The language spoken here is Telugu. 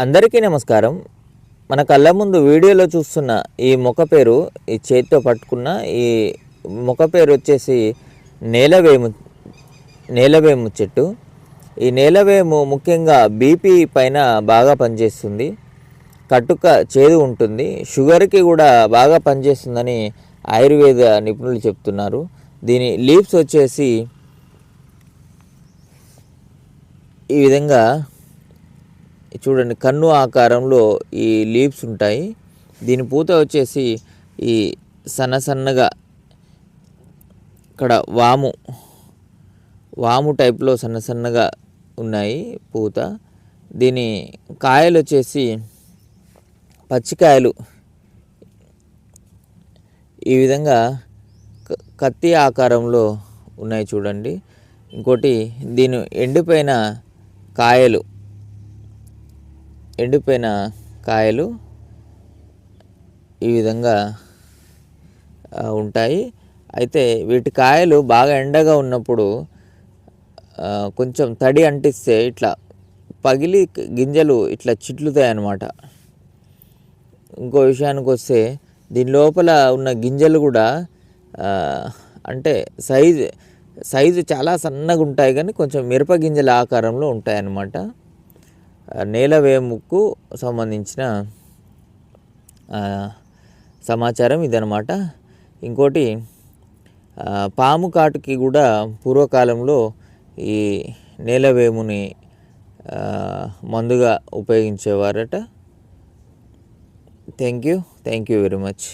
అందరికీ నమస్కారం. మన కళ్ళ ముందు వీడియోలో చూస్తున్న ఈ మొక్క పేరు, ఈ చేతితో పట్టుకున్న ఈ మొక్క పేరు వచ్చేసి నేలవేము చెట్టు. ఈ నేలవేము ముఖ్యంగా బీపీ పైన బాగా పనిచేస్తుంది. కట్టుక చేదు ఉంటుంది, షుగర్కి కూడా బాగా పనిచేస్తుందని ఆయుర్వేద నిపుణులు చెప్తున్నారు. దీని లీవ్స్ వచ్చేసి ఈ విధంగా చూడండి, కన్ను ఆకారంలో ఈ లీవ్స్ ఉంటాయి. దీని పూత వచ్చేసి ఈ సన్నగా ఇక్కడ వాము టైప్లో సన్నగా ఉన్నాయి పూత. దీని కాయలు వచ్చేసి పచ్చికాయలు ఈ విధంగా కత్తి ఆకారంలో ఉన్నాయి చూడండి. ఇంకోటి దీని ఎండిపోయిన కాయలు ఈ విధంగా ఉంటాయి. అయితే వీటి కాయలు బాగా ఎండగా ఉన్నప్పుడు కొంచెం తడి అంటిస్తే ఇట్లా పగిలి గింజలు ఇట్లా చిట్లుతాయి అన్నమాట. ఇంకో విషయానికి వస్తే దీని లోపల ఉన్న గింజలు కూడా అంటే సైజు చాలా సన్నగా ఉంటాయి, కానీ కొంచెం మిరప గింజల ఆకారంలో ఉంటాయి అన్నమాట. నేలవేముకు సంబంధించిన సమాచారం ఇదనమాట. ఇంకోటి పాము కాటుకి కూడా పూర్వకాలంలో ఈ నేలవేముని మందుగా ఉపయోగించేవారట. Thank you very much.